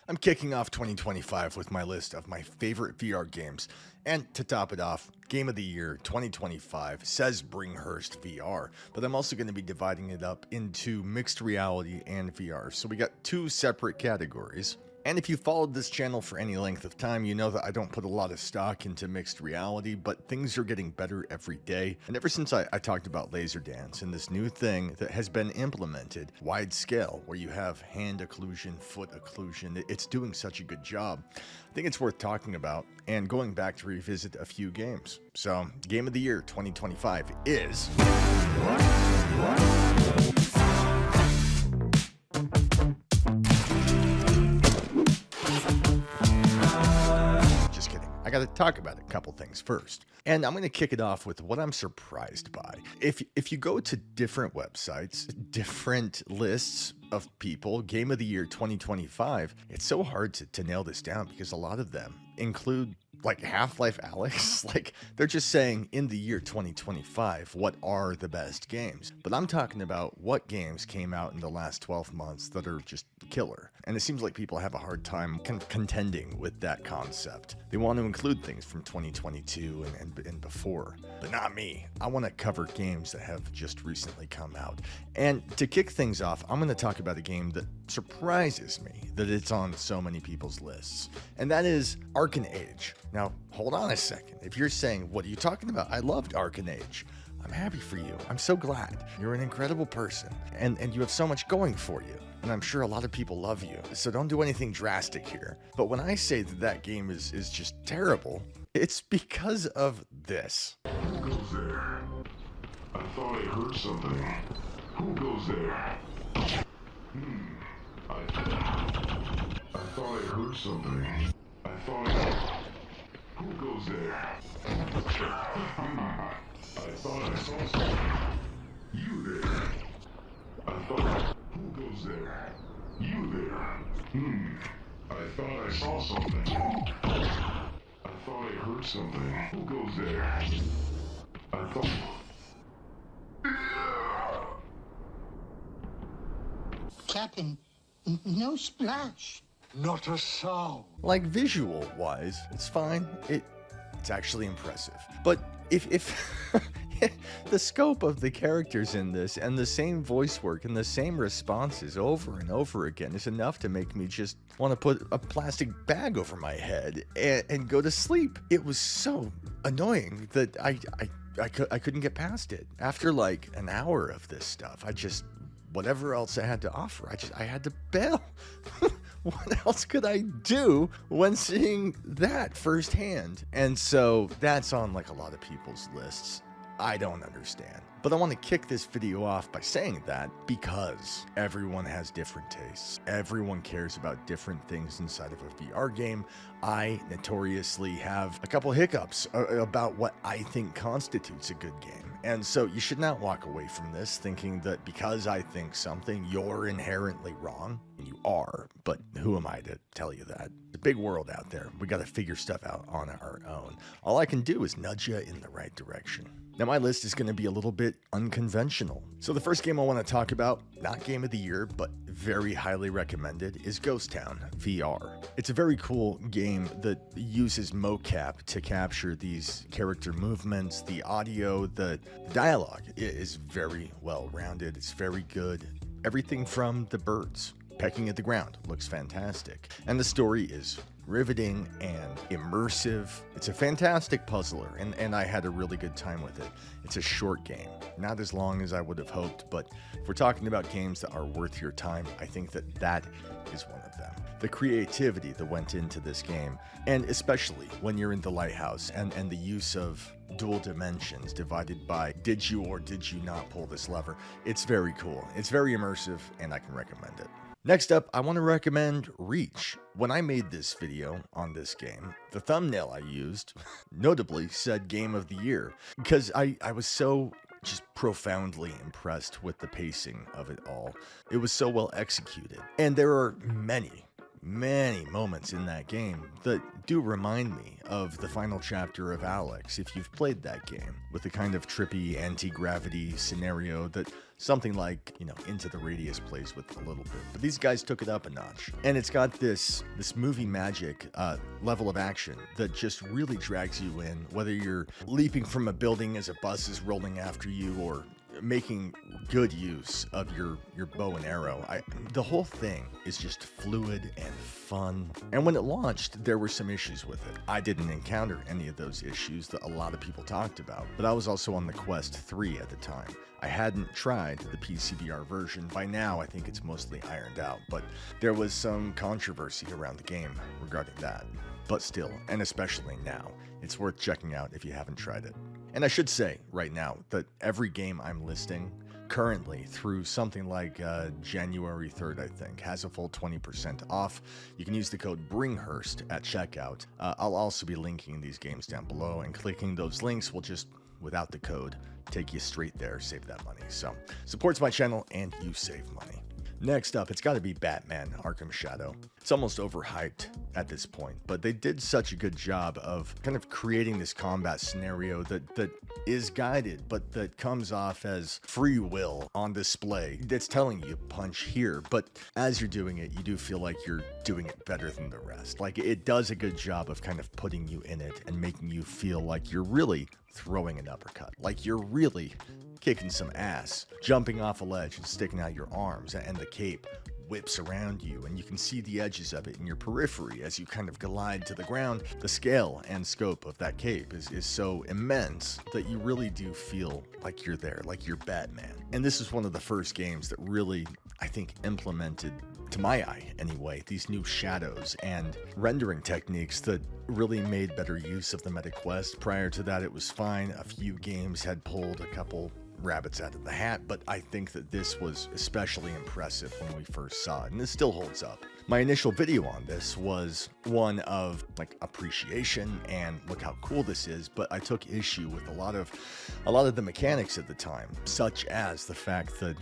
I'm kicking off 2025 with my list of my favorite VR games, and to top it off, Game of the Year 2025 says BringhurstVR, but I'm also going to be dividing it up into mixed reality and VR, so we got two separate categories. And if you followed this channel for any length of time, you know that I don't put a lot of stock into mixed reality, but things are getting better every day. And ever since I talked about laser dance and this new thing that has been implemented wide scale, where you have hand occlusion, foot occlusion, it's doing such a good job. I think it's worth talking about and going back to revisit a few games. So, Game of the Year 2025 is... I got to talk about a couple things first. And I'm going to kick it off with what I'm surprised by. If you go to different websites, different lists of people, Game of the Year 2025, it's so hard to nail this down because a lot of them include like Half-Life Alyx. Like they're just saying in the year 2025, what are the best games? But I'm talking about what games came out in the last 12 months that are just killer. And it seems like people have a hard time contending with that concept. They want to include things from 2022 and before, but not me. I want to cover games that have just recently come out. And to kick things off, I'm going to talk about a game that surprises me that it's on so many people's lists, and that is Arken Age. Now, hold on a second. If you're saying, what are you talking about? I loved Arken Age. I'm happy for you. I'm so glad. You're an incredible person, and you have so much going for you. And I'm sure a lot of people love you, so don't do anything drastic here. But when I say that game is just terrible, it's because of this. Who goes there? I thought I heard something. Who goes there? I thought I heard something. I thought Who goes there? I thought I saw something. You there? I thought... Who goes there? You there? I thought I saw something. I thought I heard something. Who goes there? I thought... Captain, no splash. Not a sound. Like visual wise, it's fine. It's actually impressive. But if the scope of the characters in this and the same voice work and the same responses over and over again is enough to make me just want to put a plastic bag over my head and go to sleep. It was so annoying that I couldn't get past it. After like an hour of this stuff, whatever else I had to offer, I had to bail. What else could I do when seeing that firsthand? And so that's on like a lot of people's lists. I don't understand. But I want to kick this video off by saying that because everyone has different tastes. Everyone cares about different things inside of a VR game. I notoriously have a couple hiccups about what I think constitutes a good game. And so you should not walk away from this thinking that because I think something, you're inherently wrong. And you are, but who am I to tell you that? It's a big world out there. We got to figure stuff out on our own. All I can do is nudge you in the right direction. Now my list is going to be a little bit unconventional. So the first game I want to talk about, not Game of the Year, but very highly recommended, is Ghost Town VR. It's a very cool game that uses mocap to capture these character movements, the audio, the dialogue is very well rounded. It's very good. Everything from the birds pecking at the ground looks fantastic. And the story is riveting and immersive. It's a fantastic puzzler, and I had a really good time with it. It's a short game, not as long as I would have hoped, but if we're talking about games that are worth your time, I think that is one of them. The creativity that went into this game, and especially when you're in the lighthouse and the use of dual dimensions divided by did you or did you not pull this lever, it's very cool. It's very immersive, and I can recommend it. Next up, I want to recommend Reach. When I made this video on this game, the thumbnail I used notably said Game of the Year because I was so just profoundly impressed with the pacing of it all. It was so well executed. And there are many moments in that game that do remind me of the final chapter of Alex, if you've played that game, with the kind of trippy anti-gravity scenario that something like, Into the Radius plays with a little bit. But these guys took it up a notch. And it's got this movie magic level of action that just really drags you in, whether you're leaping from a building as a bus is rolling after you, or making good use of your bow and arrow. The whole thing is just fluid and fun. And when it launched, there were some issues with it. I didn't encounter any of those issues that a lot of people talked about, but I was also on the Quest 3 at the time. I hadn't tried the PCVR version. By now, I think it's mostly ironed out, but there was some controversy around the game regarding that. But still, and especially now, it's worth checking out if you haven't tried it. And I should say right now that every game I'm listing currently through something like January 3rd, I think, has a full 20% off. You can use the code BringhurstVR at checkout. I'll also be linking these games down below, and clicking those links will just, without the code, take you straight there, save that money. So, supports my channel and you save money. Next up, it's got to be Batman Arkham Shadow. It's almost overhyped at this point, but they did such a good job of kind of creating this combat scenario that is guided, but that comes off as free will on display. That's telling you punch here, but as you're doing it, you do feel like you're doing it better than the rest. Like, it does a good job of kind of putting you in it and making you feel like you're really throwing an uppercut, like you're really kicking some ass, jumping off a ledge and sticking out your arms, and the cape whips around you, and you can see the edges of it in your periphery as you kind of glide to the ground. The scale and scope of that cape is so immense that you really do feel like you're there, like you're Batman. And this is one of the first games that really, I think, implemented, to my eye anyway, these new shadows and rendering techniques that really made better use of the meta quest. Prior to that, it was fine. A few games had pulled a couple rabbits out of the hat, but I think that this was especially impressive when we first saw it, and this still holds up. My initial video on this was one of like appreciation and look how cool this is, but I took issue with a lot of the mechanics at the time, such as the fact that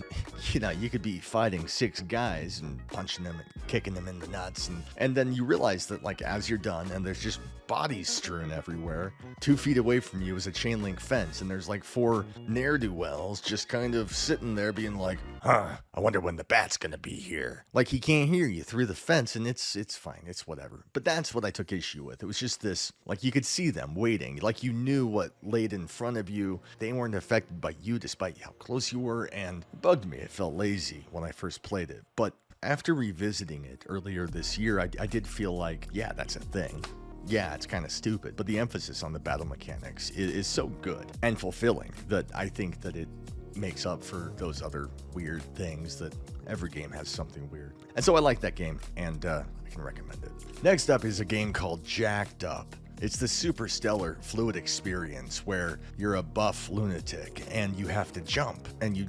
you could be fighting 6 guys and punching them and kicking them in the nuts, and then you realize that, like, as you're done and there's just bodies strewn everywhere, 2 feet away from you is a chain link fence, and there's like 4 ne'er-do-wells just kind of sitting there being like, I wonder when the bat's gonna be here. Like, he can't hear you through the fence, and it's fine, it's whatever. But that's what I took issue with. It was just this, like, you could see them waiting, like you knew what laid in front of you. They weren't affected by you despite how close you were, and it bugged me. It felt lazy when I first played it. But after revisiting it earlier this year, I did feel like, yeah, that's a thing. Yeah, it's kind of stupid, but the emphasis on the battle mechanics is so good and fulfilling that I think that it makes up for those other weird things, that every game has something weird. And so I like that game, and I can recommend it. Next up is a game called Jacked Up. It's the super stellar fluid experience where you're a buff lunatic and you have to jump, and you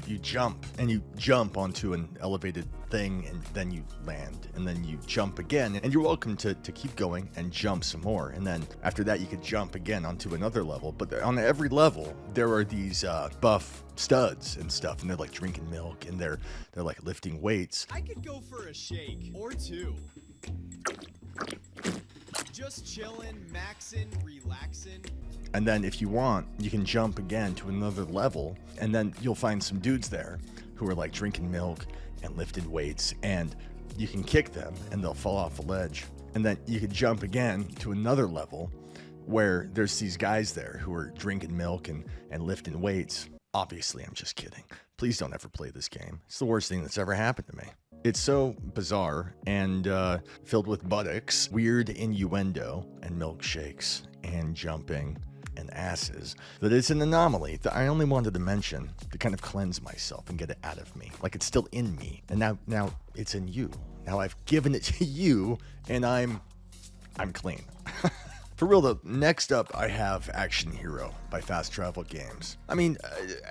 jump onto an elevated thing, and then you land, and then you jump again, and you're welcome to keep going and jump some more, and then after that you could jump again onto another level. But on every level there are these buff studs and stuff, and they're like drinking milk, and they're like lifting weights. I could go for a shake or 2. Just chillin', maxin', relaxin'. And then if you want, you can jump again to another level, and then you'll find some dudes there who are like drinking milk and lifting weights, and you can kick them and they'll fall off a ledge. And then you can jump again to another level where there's these guys there who are drinking milk and lifting weights. Obviously, I'm just kidding. Please don't ever play this game. It's the worst thing that's ever happened to me. It's so bizarre and filled with buttocks, weird innuendo, and milkshakes, and jumping, and asses, that it's an anomaly that I only wanted to mention to kind of cleanse myself and get it out of me. Like, it's still in me, and now it's in you. Now I've given it to you, and I'm clean. For real though, next up I have Action Hero by Fast Travel Games. I mean,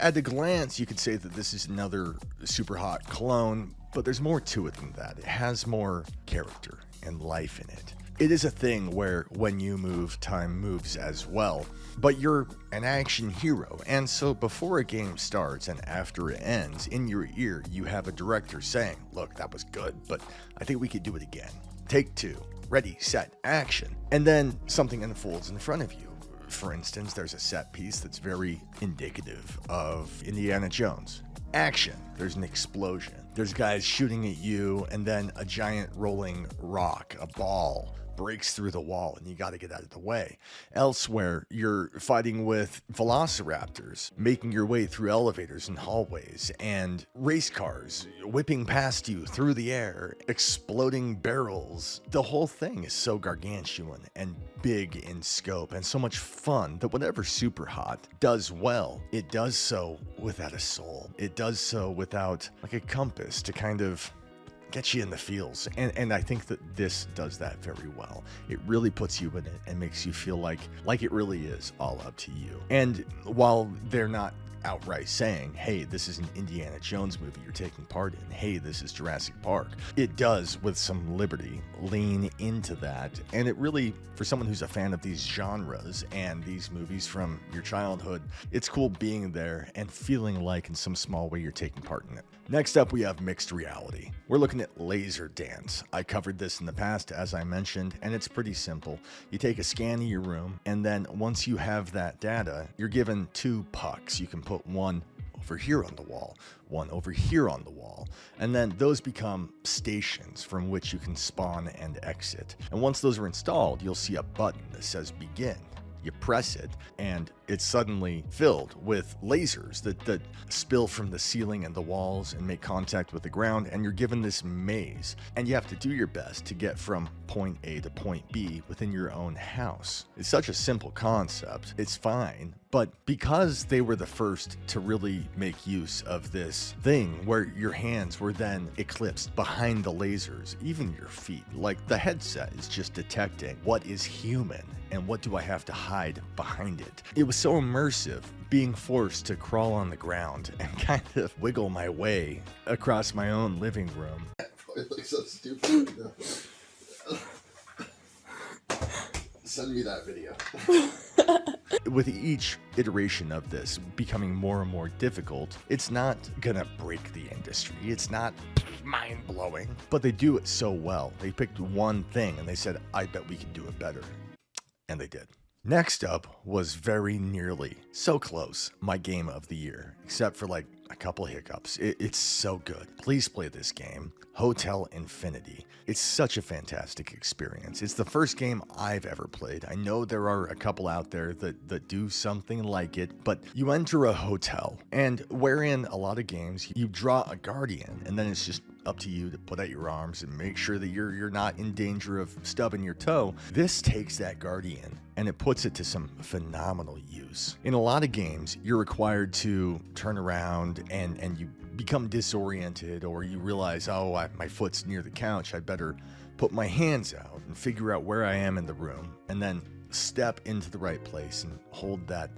at a glance you could say that this is another super hot clone, but there's more to it than that. It has more character and life in it. It is a thing where when you move, time moves as well, but you're an action hero, and so before a game starts and after it ends, in your ear you have a director saying, look, that was good, but I think we could do it again. Take 2. ready, set, action. And then something unfolds in front of you. For instance, there's a set piece that's very indicative of Indiana Jones. Action. There's an explosion. There's guys shooting at you, and then a giant rolling rock, a ball, breaks through the wall, and you got to get out of the way. Elsewhere, you're fighting with velociraptors, making your way through elevators and hallways, and race cars whipping past you through the air, exploding barrels. The whole thing is so gargantuan and big in scope and so much fun that whatever Superhot does well, it does so without a soul. It does so without like a compass to kind of get you in the feels, and I think that this does that very well. It really puts you in it and makes you feel like it really is all up to you. And while they're not outright saying, hey, this is an Indiana Jones movie you're taking part in, hey, this is Jurassic Park, it does, with some liberty, lean into that. And it really, for someone who's a fan of these genres and these movies from your childhood, it's cool being there and feeling like in some small way you're taking part in it. Next up, we have mixed reality. We're looking at laser dance. I covered this in the past, as I mentioned, and it's pretty simple. You take a scan of your room, and then once you have that data, you're given 2 pucks. You can put one over here on the wall, one over here on the wall, and then those become stations from which you can spawn and exit. And once those are installed, you'll see a button that says begin. You press it, and it's suddenly filled with lasers that spill from the ceiling and the walls and make contact with the ground, and you're given this maze, and you have to do your best to get from point A to point B within your own house. It's such a simple concept, it's fine, but because they were the first to really make use of this thing where your hands were then eclipsed behind the lasers, even your feet, like the headset is just detecting what is human and what do I have to hide behind it. It was so immersive, being forced to crawl on the ground and kind of wiggle my way across my own living room. It looks so stupid right now. Send me that video. With each iteration of this becoming more and more difficult, it's not gonna break the industry. It's not mind-blowing, but they do it so well. They picked one thing and they said, I bet we can do it better. And they did. Next up was very nearly, so close, my game of the year, except for like a couple hiccups. It's so good. Please play this game, Hotel Infinity. It's such a fantastic experience. It's the first game I've ever played. I know there are a couple out there that do something like it, but you enter a hotel, and wherein a lot of games, you draw a guardian, and then it's just up to you to put out your arms and make sure that you're not in danger of stubbing your toe. This takes that guardian and it puts it to some phenomenal use. In a lot of games, you're required to turn around and you become disoriented, or you realize, oh, my foot's near the couch, I better put my hands out and figure out where I am in the room, and then step into the right place and hold that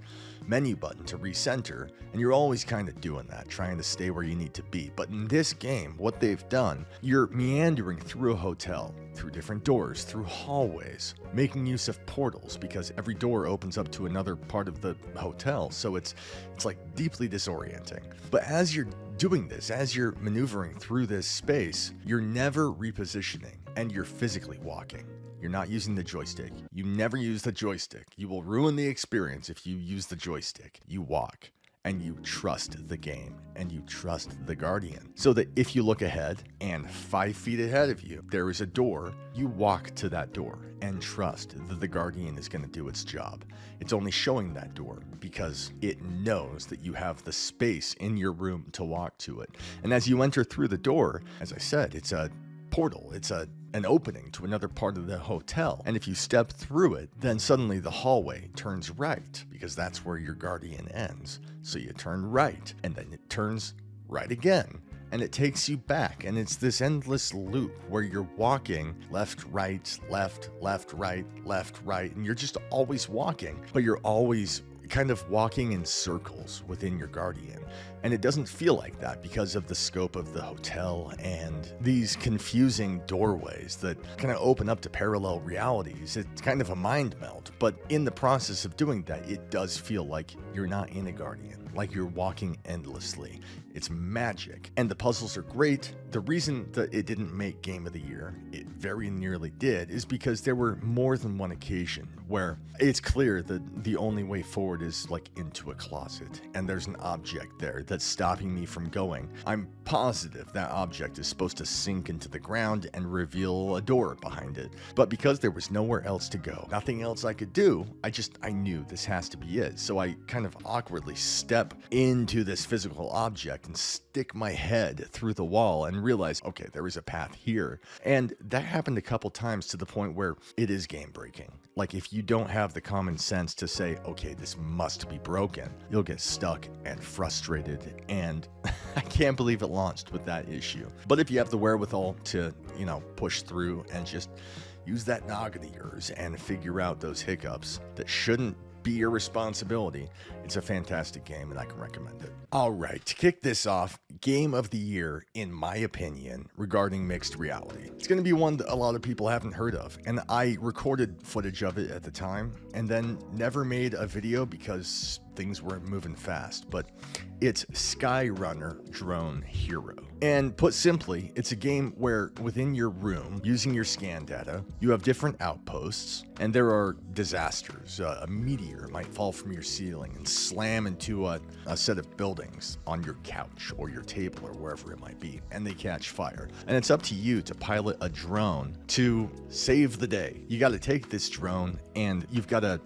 menu button to recenter, and you're always kind of doing that, trying to stay where you need to be. But in this game, what they've done, you're meandering through a hotel, through different doors, through hallways, making use of portals, because every door opens up to another part of the hotel, so it's like deeply disorienting. But as you're doing this, as you're maneuvering through this space, you're never repositioning, and you're physically walking. You're not using the joystick. You never use the joystick. You will ruin the experience if you use the joystick. You walk, and you trust the game, and you trust the guardian. So that if you look ahead, and 5 feet ahead of you, there is a door, you walk to that door, and trust that the guardian is going to do its job. It's only showing that door because it knows that you have the space in your room to walk to it. And as you enter through the door, as I said, it's a portal. It's an opening to another part of the hotel. And if you step through it, then suddenly the hallway turns right, because that's where your guardian ends. So you turn right, and then it turns right again, and it takes you back. And it's this endless loop where you're walking left, right, left, left, right, left, right, and you're just always walking, but you're always kind of walking in circles within your guardian. And it doesn't feel like that because of the scope of the hotel and these confusing doorways that kind of open up to parallel realities. It's kind of a mind meld, but in the process of doing that, it does feel like you're not in a Guardian, like you're walking endlessly. It's magic, and the puzzles are great. The reason that it didn't make Game of the Year, it very nearly did, is because there were more than one occasion where it's clear that the only way forward is like into a closet, and there's an object there that's stopping me from going. I'm positive that object is supposed to sink into the ground and reveal a door behind it, but because there was nowhere else to go, nothing else I could do, I knew this has to be it. So I kind of awkwardly step into this physical object and stick my head through the wall and realize, okay, there is a path here. And that happened a couple times to the point where it is game breaking. Like if you don't have the common sense to say, okay, this must be broken, you'll get stuck and frustrated. And I can't believe it launched with that issue. But if you have the wherewithal to, push through and just use that noggin of yours and figure out those hiccups that shouldn't be your responsibility, it's a fantastic game and I can recommend it. All right, to kick this off, Game of the Year, in my opinion, regarding mixed reality. It's going to be one that a lot of people haven't heard of, and I recorded footage of it at the time and then never made a video because things weren't moving fast, but it's Skyrunner Drone Hero. And put simply, it's a game where within your room, using your scan data, you have different outposts, and there are disasters. A meteor might fall from your ceiling and slam into a set of buildings on your couch or your table or wherever it might be, and they catch fire. And it's up to you to pilot a drone to save the day. You got to take this drone, and you've got a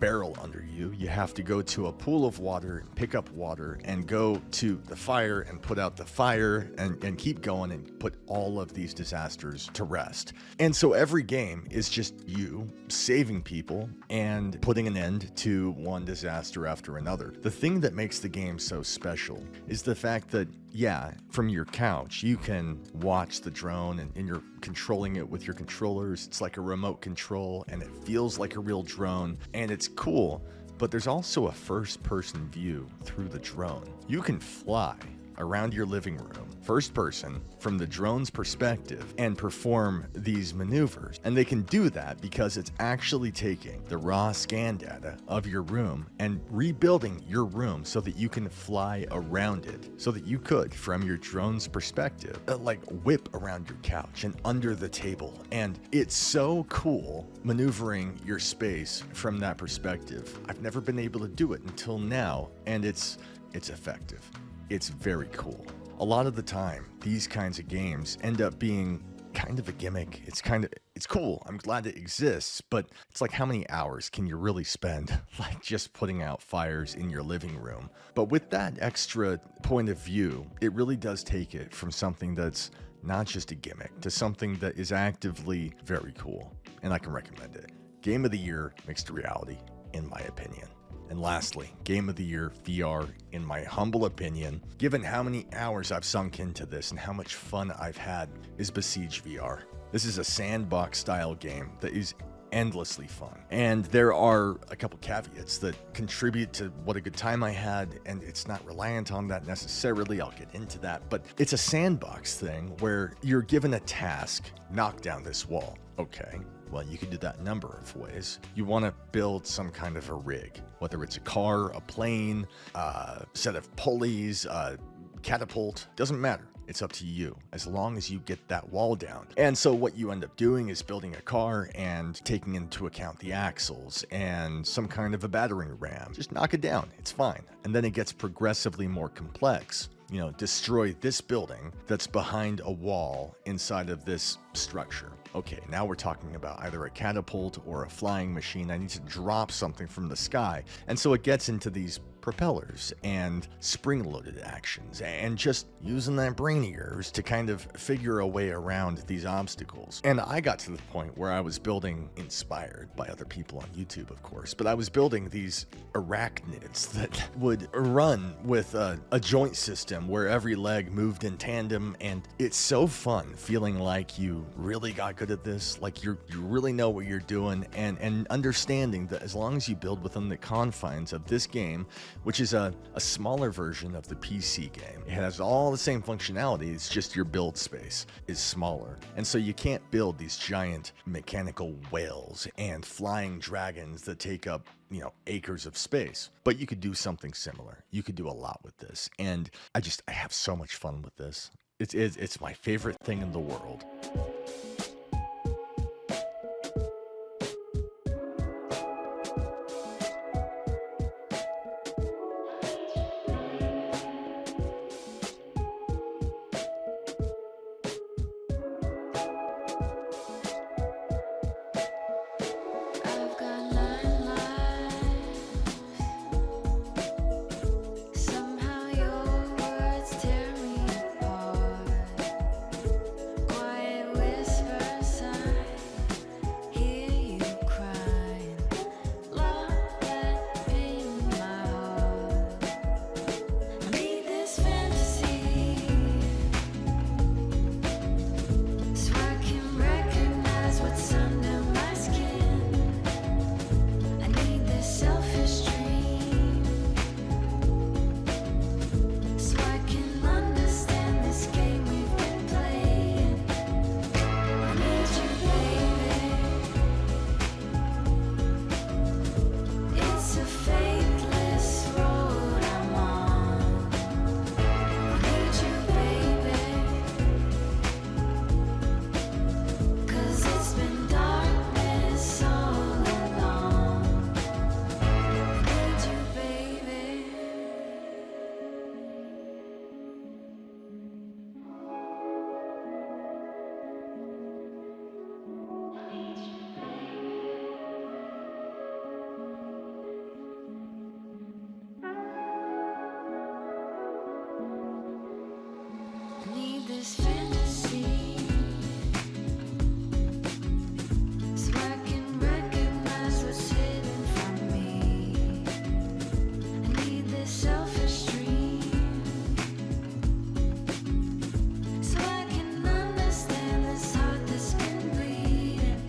barrel under you. You have to go to a pool of water, pick up water, and go to the fire and put out the fire and keep going and put all of these disasters to rest. And so every game is just you saving people and putting an end to one disaster after another. The thing that makes the game so special is the fact that, yeah, from your couch, you can watch the drone and you're controlling it with your controllers. It's like a remote control and it feels like a real drone and it's cool, but there's also a first-person view through the drone. You can fly around your living room, first person, from the drone's perspective, and perform these maneuvers. And they can do that because it's actually taking the raw scan data of your room and rebuilding your room so that you can fly around it, so that you could, from your drone's perspective, whip around your couch and under the table. And it's so cool maneuvering your space from that perspective. I've never been able to do it until now, and it's effective. It's very cool. A lot of the time, these kinds of games end up being kind of a gimmick. It's cool. I'm glad it exists, but it's like, how many hours can you really spend just putting out fires in your living room? But with that extra point of view, it really does take it from something that's not just a gimmick to something that is actively very cool, and I can recommend it. Game of the Year, mixed reality, in my opinion. And lastly, Game of the Year VR, in my humble opinion, given how many hours I've sunk into this and how much fun I've had, is Besiege VR. This is a sandbox style game that is endlessly fun. And there are a couple caveats that contribute to what a good time I had, and it's not reliant on that necessarily. I'll get into that, but it's a sandbox thing where you're given a task: knock down this wall. Okay. Well, you can do that a number of ways. You want to build some kind of a rig, whether it's a car, a plane, a set of pulleys, a catapult, doesn't matter. It's up to you, as long as you get that wall down. And so what you end up doing is building a car and taking into account the axles and some kind of a battering ram. Just knock it down, it's fine. And then it gets progressively more complex. Destroy this building that's behind a wall inside of this structure. Okay, now we're talking about either a catapult or a flying machine. I need to drop something from the sky. And so it gets into these propellers and spring-loaded actions and just using that brain of yours to kind of figure a way around these obstacles. And I got to the point where I was building, inspired by other people on YouTube, of course, but I was building these arachnids that would run with a joint system where every leg moved in tandem. And it's so fun feeling like you really got good at this, like you really know what you're doing, and understanding that as long as you build within the confines of this game which is a smaller version of the PC game. It has all the same functionality, it's just your build space is smaller. And so you can't build these giant mechanical whales and flying dragons that take up, acres of space. But you could do something similar. You could do a lot with this. And I have so much fun with this. It's my favorite thing in the world. I've got 9 lives. Somehow your words tear me apart. Quiet whispers, I hear you crying. Love that pain in my heart. I need this fantasy so I can recognize what's under my skin. I need this selfish dream so I can understand this game we've been playing. I need you, baby. It's a faithless road I'm on. I need you, baby. 'Cause it's been darkness all along. I need you, baby. I need this fantasy so I can recognize what's hidden from me. I need this selfish dream so I can understand this heart that's been bleeding.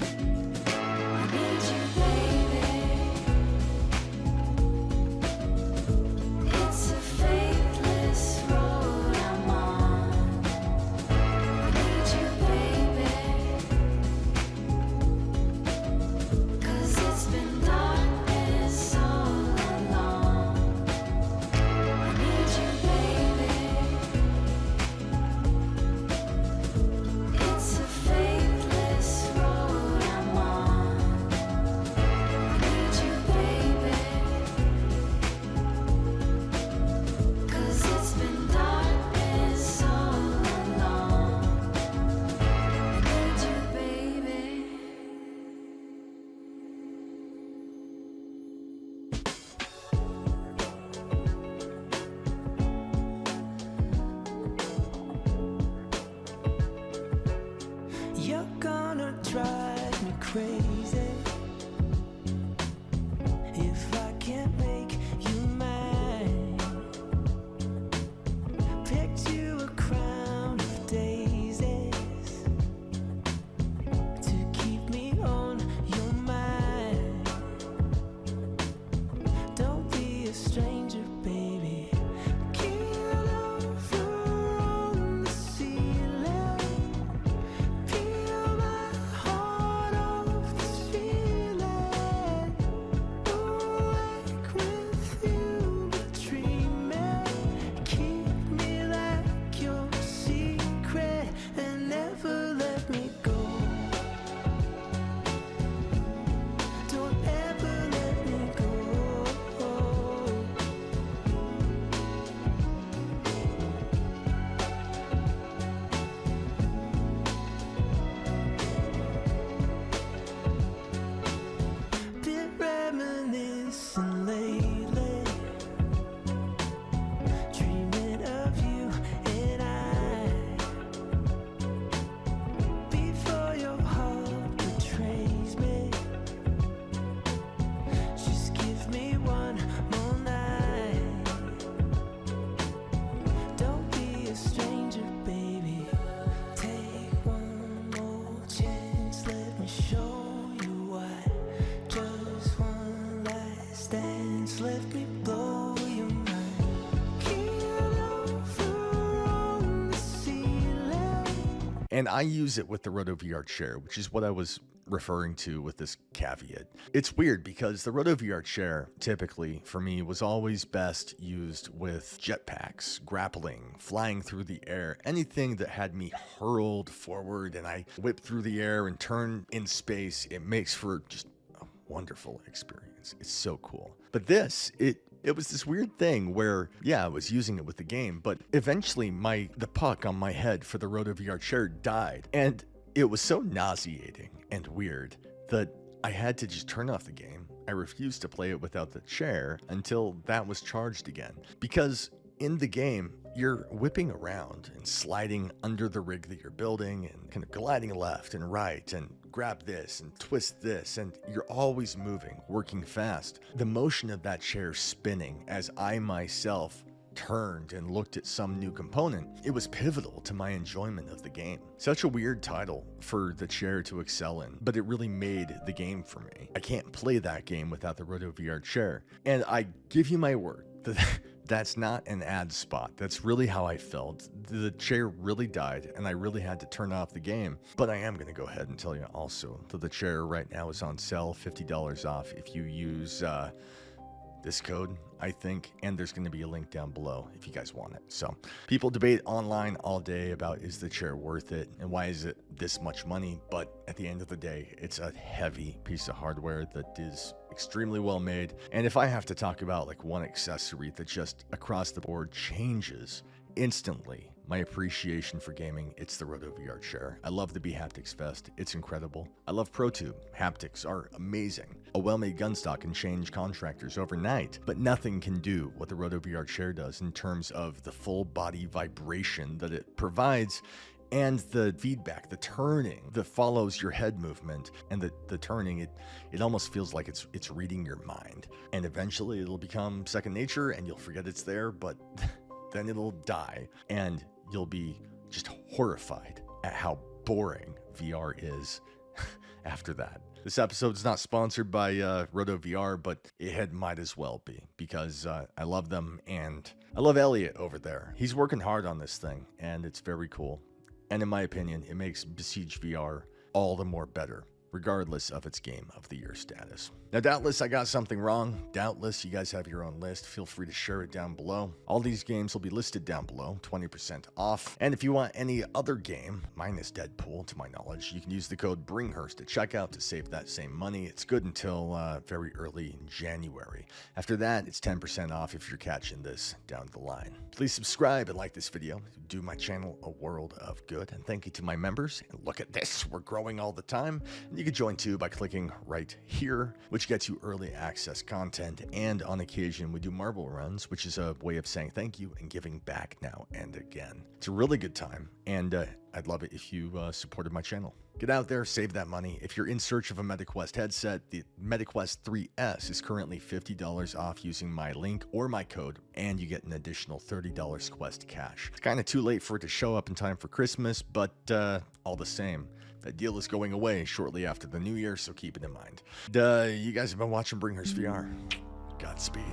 I need you, baby. It's a faithless road I'm on. I need you, baby. 'Cause it's been darkness all along. I need you, baby. It's a faithless road I'm on. I need you, baby. 'Cause it's been darkness all along. I need you, baby. You're gonna drive me crazy if I can't make you mine. Picked you a crown of daisies to keep me on your mind. Don't be a stranger, baby. Keel over on the ceiling. Peel my heart off this And I use it with the RotoVR Chair, which is what I was referring to with this caveat. It's weird because the RotoVR Chair typically for me was always best used with jetpacks, grappling, flying through the air, anything that had me hurled forward and I whip through the air and turn in space. It makes for just a wonderful experience. It's so cool. But this, it was this weird thing where, yeah, I was using it with the game, but eventually the puck on my head for the RotoVR Chair died. And it was so nauseating and weird that I had to just turn off the game. I refused to play it without the chair until that was charged again. Because in the game, you're whipping around and sliding under the rig that you're building and kind of gliding left and right and grab this and twist this, and you're always moving, working fast. The motion of that chair spinning as I myself turned and looked at some new component, it was pivotal to my enjoyment of the game. Such a weird title for the chair to excel in, but it really made the game for me. I can't play that game without the RotoVR Chair, and I give you my word that that's not an ad spot. That's really how I felt. The chair really died, and I really had to turn off the game. But I am going to go ahead and tell you also that the chair right now is on sale, $50 off if you use this code, I think, and there's going to be a link down below if you guys want it. So people debate online all day about, is the chair worth it and why is it this much money? But at the end of the day, it's a heavy piece of hardware that is extremely well made. And if I have to talk about like one accessory that just across the board changes instantly my appreciation for gaming, it's the RotoVR Chair. I love the B-Haptics Vest. It's incredible. I love ProTube. Haptics are amazing. A well-made gun stock can change contractors overnight, but nothing can do what the RotoVR Chair does in terms of the full body vibration that it provides and the feedback, the turning that follows your head movement, and the turning, it almost feels like it's reading your mind. And eventually it'll become second nature and you'll forget it's there, but then it'll die and you'll be just horrified at how boring VR is after that. This episode's not sponsored by RotoVR, but it might as well be because I love them and I love Elliot over there. He's working hard on this thing and it's very cool. And in my opinion, it makes Besiege VR all the more better, regardless of its Game of the Year status. Now, doubtless I got something wrong. Doubtless you guys have your own list. Feel free to share it down below. All these games will be listed down below, 20% off. And if you want any other game, minus Deadpool to my knowledge, you can use the code BringhurstVR at checkout to save that same money. It's good until very early in January. After that, it's 10% off if you're catching this down the line. Please subscribe and like this video. Do my channel a world of good. And thank you to my members. And look at this, we're growing all the time. And you can join too by clicking right here, which gets you early access content, and on occasion we do marble runs, which is a way of saying thank you and giving back now and again. It's a really good time, and I'd love it if you supported my channel. Get out there, save that money. If you're in search of a MetaQuest headset, the MetaQuest 3S is currently $50 off using my link or my code, and you get an additional $30 Quest cash. It's kind of too late for it to show up in time for Christmas, but all the same, that deal is going away shortly after the new year, so keep it in mind. You guys have been watching BringhurstVR. Godspeed.